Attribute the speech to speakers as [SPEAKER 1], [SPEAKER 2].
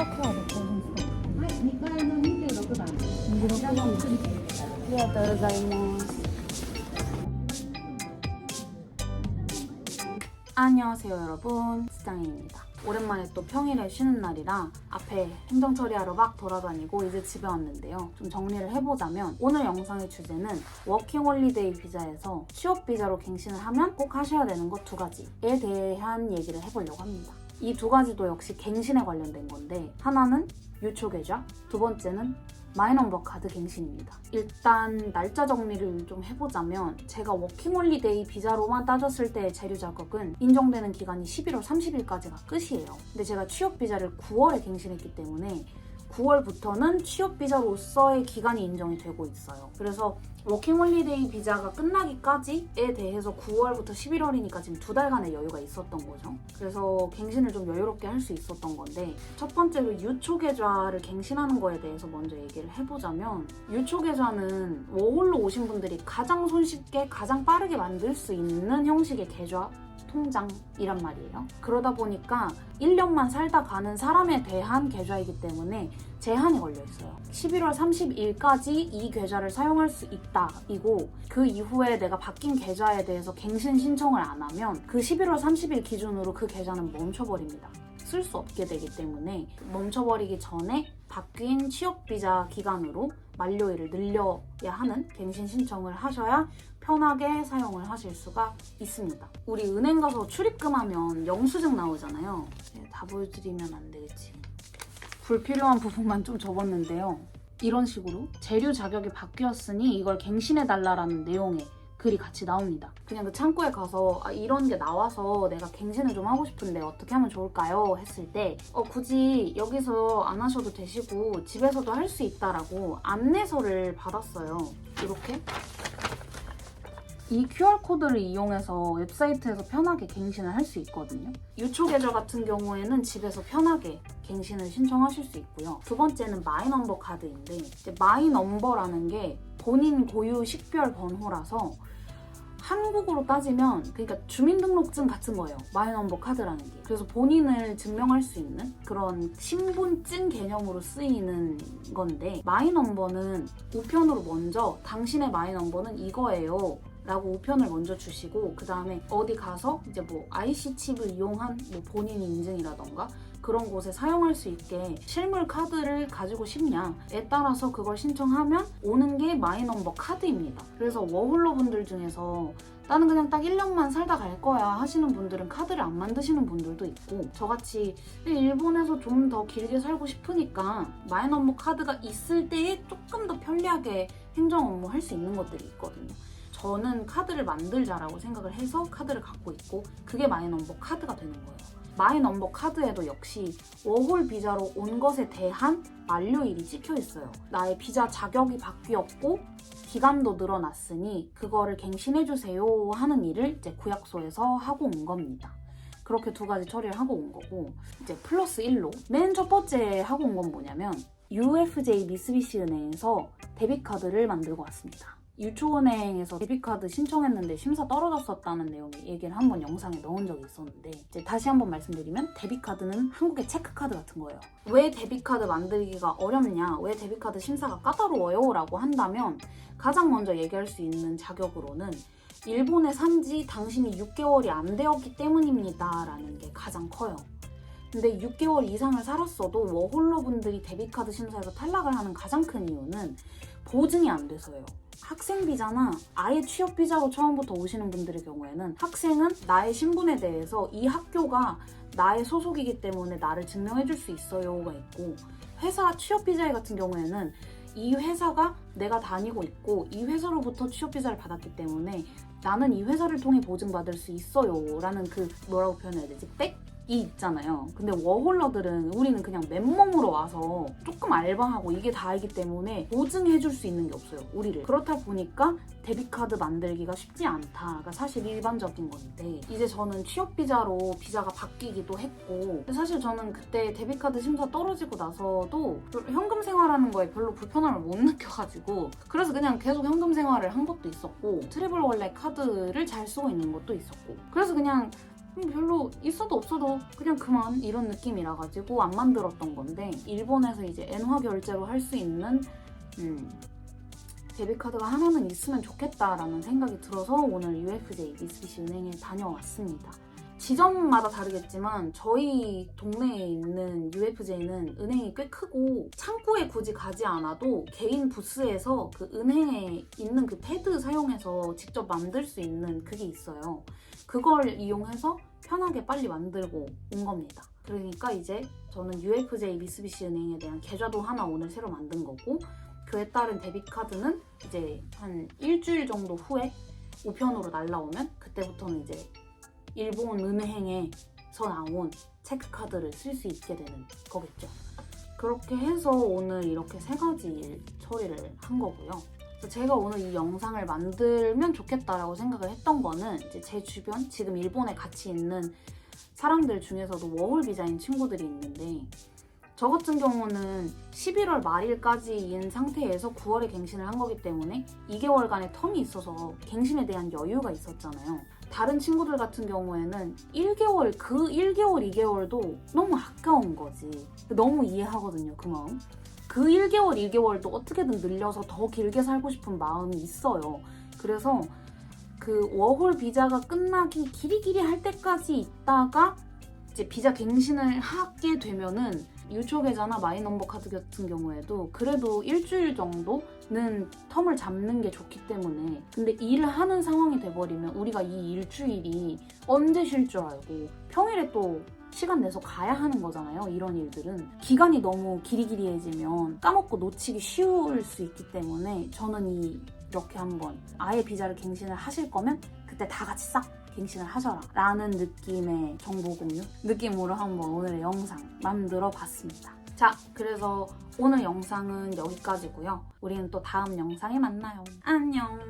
[SPEAKER 1] 登録興奮する。
[SPEAKER 2] はい、2階の26番。こちらも送りつけていただきます。
[SPEAKER 1] ありがとうございます。안녕하세요 여러분, 스장입니다. 오랜만에 또 평일에 쉬는 날이라 앞에 행정 처리하러 막 돌아다니고 이제 집에 왔는데요. 좀 정리를 해보자면 오늘 영상의 주제는 워킹홀리데이 비자에서 취업 비자로 갱신을 하면 꼭 하셔야 되는 것 2가지에 대한 얘기를 해보려고 합니다. 이 2가지도 역시 갱신에 관련된 건데, 하나는 유초계좌, 2번째는 마이넘버 카드 갱신입니다. 일단 날짜 정리를 좀 해보자면, 제가 워킹홀리데이 비자로만 따졌을 때의 재료 자격은 인정되는 기간이 11월 30일까지가 끝이에요. 근데 제가 취업 비자를 9월에 갱신했기 때문에 9월부터는 취업 비자로서의 기간이 인정이 되고 있어요. 그래서 워킹홀리데이 비자가 끝나기까지에 대해서 9월부터 11월이니까 지금 2달간의 여유가 있었던 거죠. 그래서 갱신을 좀 여유롭게 할 수 있었던 건데, 첫 번째로 유초계좌를 갱신하는 거에 대해서 먼저 얘기를 해보자면, 유초계좌는 워홀로 오신 분들이 가장 손쉽게 가장 빠르게 만들 수 있는 형식의 계좌 통장이란 말이에요. 그러다 보니까 1년만 살다 가는 사람에 대한 계좌이기 때문에 제한이 걸려 있어요. 11월 30일까지 이 계좌를 사용할 수 있다 이고, 그 이후에 내가 바뀐 계좌에 대해서 갱신 신청을 안 하면 그 11월 30일 기준으로 그 계좌는 멈춰버립니다. 쓸 수 없게 되기 때문에 멈춰버리기 전에 바뀐 취업비자 기간으로 만료일을 늘려야 하는 갱신 신청을 하셔야 편하게 사용을 하실 수가 있습니다. 우리 은행 가서 출입금하면 영수증 나오잖아요. 다 보여드리면 안 되겠지. 불필요한 부분만 좀 접었는데요. 이런 식으로 재료 자격이 바뀌었으니 이걸 갱신해달라는 내용의 글이 같이 나옵니다. 그냥 그 창구에 가서 이런 게 나와서 내가 갱신을 좀 하고 싶은데 어떻게 하면 좋을까요? 했을 때 굳이 여기서 안 하셔도 되시고 집에서도 할 수 있다라고 안내서를 받았어요. 이렇게 이 QR코드를 이용해서 웹사이트에서 편하게 갱신을 할 수 있거든요. 유초계좌 같은 경우에는 집에서 편하게 갱신을 신청하실 수 있고요. 2번째는 마이넘버 카드인데, 이제 마이넘버라는 게 본인 고유 식별 번호라서 한국으로 따지면 그러니까 주민등록증 같은 거예요. 마이넘버 카드라는 게. 그래서 본인을 증명할 수 있는 그런 신분증 개념으로 쓰이는 건데, 마이넘버는 우편으로 먼저 당신의 마이넘버는 이거예요 라고 우편을 먼저 주시고, 그 다음에 어디 가서 이제 뭐 IC 칩을 이용한 뭐 본인 인증이라던가 그런 곳에 사용할 수 있게 실물 카드를 가지고 싶냐에 따라서 그걸 신청하면 오는 게 마이넘버 카드입니다. 그래서 워홀러 분들 중에서 나는 그냥 딱 1년만 살다 갈 거야 하시는 분들은 카드를 안 만드시는 분들도 있고, 저같이 일본에서 좀 더 길게 살고 싶으니까 마이넘버 카드가 있을 때에 조금 더 편리하게 행정 업무 할 수 있는 것들이 있거든요. 저는 카드를 만들자라고 생각을 해서 카드를 갖고 있고, 그게 마이넘버 카드가 되는 거예요. 마이넘버 카드에도 역시 워홀 비자로 온 것에 대한 만료일이 찍혀 있어요. 나의 비자 자격이 바뀌었고 기간도 늘어났으니 그거를 갱신해주세요 하는 일을 이제 구약소에서 하고 온 겁니다. 그렇게 2가지 처리를 하고 온 거고, 이제 플러스 1로 맨 첫 번째 하고 온 건 뭐냐면, UFJ 미쓰비시 은행에서 데비카드를 만들고 왔습니다. 유초은행에서 데비카드 신청했는데 심사 떨어졌었다는 내용의 얘기를 한번 영상에 넣은 적이 있었는데, 이제 다시 한번 말씀드리면 데비카드는 한국의 체크카드 같은 거예요. 왜 데비카드 만들기가 어렵냐, 왜 데비카드 심사가 까다로워요? 라고 한다면, 가장 먼저 얘기할 수 있는 자격으로는 일본에 산지 당신이 6개월이 안 되었기 때문입니다 라는 게 가장 커요. 근데 6개월 이상을 살았어도 워홀러 분들이 데비카드 심사에서 탈락을 하는 가장 큰 이유는 보증이 안 돼서예요. 학생 비자나 아예 취업 비자로 처음부터 오시는 분들의 경우에는 학생은 나의 신분에 대해서 이 학교가 나의 소속이기 때문에 나를 증명해 줄 수 있어요가 있고, 회사 취업 비자 같은 경우에는 이 회사가 내가 다니고 있고 이 회사로부터 취업 비자를 받았기 때문에 나는 이 회사를 통해 보증받을 수 있어요 라는 그 뭐라고 표현해야 되지? 백이 있잖아요. 근데 워홀러들은 우리는 그냥 맨몸으로 와서 조금 알바하고 이게 다이기 때문에 보증해줄 수 있는 게 없어요, 우리를. 그렇다 보니까 데비카드 만들기가 쉽지 않다가 사실 일반적인 건데, 이제 저는 취업비자로 비자가 바뀌기도 했고, 사실 저는 그때 데비카드 심사 떨어지고 나서도 현금 생활하는 거에 별로 불편함을 못 느껴가지고, 그래서 그냥 계속 현금 생활을 한 것도 있었고, 트래블 월렛 카드를 잘 쓰고 있는 것도 있었고, 그래서 그냥 별로 있어도 없어도 그냥 그만 이런 느낌이라 가지고 안 만들었던 건데, 일본에서 이제 엔화 결제로 할 수 있는 데비카드가 하나는 있으면 좋겠다라는 생각이 들어서 오늘 UFJ 미쓰비시 은행에 다녀왔습니다. 지점마다 다르겠지만 저희 동네에 있는 UFJ는 은행이 꽤 크고 창구에 굳이 가지 않아도 개인 부스에서 그 은행에 있는 그 패드 사용해서 직접 만들 수 있는 그게 있어요. 그걸 이용해서 편하게 빨리 만들고 온 겁니다. 그러니까 이제 저는 UFJ 미쓰비시 은행에 대한 계좌도 하나 오늘 새로 만든 거고, 그에 따른 데비카드는 이제 한 일주일 정도 후에 우편으로 날라오면 그때부터는 이제 일본 은행에서 나온 체크카드를 쓸 수 있게 되는 거겠죠. 그렇게 해서 오늘 이렇게 3가지 처리를 한 거고요. 그래서 제가 오늘 이 영상을 만들면 좋겠다라고 생각을 했던 거는 이제 제 주변 지금 일본에 같이 있는 사람들 중에서도 워홀 비자인 친구들이 있는데, 저 같은 경우는 11월 말일까지인 상태에서 9월에 갱신을 한 거기 때문에 2개월간의 텀이 있어서 갱신에 대한 여유가 있었잖아요. 다른 친구들 같은 경우에는 1개월, 그 1개월, 2개월도 너무 아까운 거지. 너무 이해하거든요, 그 마음. 그 1개월, 2개월도 어떻게든 늘려서 더 길게 살고 싶은 마음이 있어요. 그래서 그 워홀 비자가 끝나기 기리기리 할 때까지 있다가 이제 비자 갱신을 하게 되면은 유초 계좌나 마이넘버 카드 같은 경우에도 그래도 일주일 정도는 텀을 잡는 게 좋기 때문에, 근데 일을 하는 상황이 돼버리면 우리가 이 일주일이 언제 쉴 줄 알고 평일에 또 시간 내서 가야 하는 거잖아요. 이런 일들은 기간이 너무 기리기리해지면 까먹고 놓치기 쉬울 수 있기 때문에 저는 이렇게 한번 아예 비자를 갱신을 하실 거면 그때 다 같이 싹 갱신을 하셔라 라는 느낌의 정보 공유 느낌으로 한번 오늘의 영상 만들어 봤습니다. 자, 그래서 오늘 영상은 여기까지고요. 우리는 또 다음 영상에 만나요. 안녕.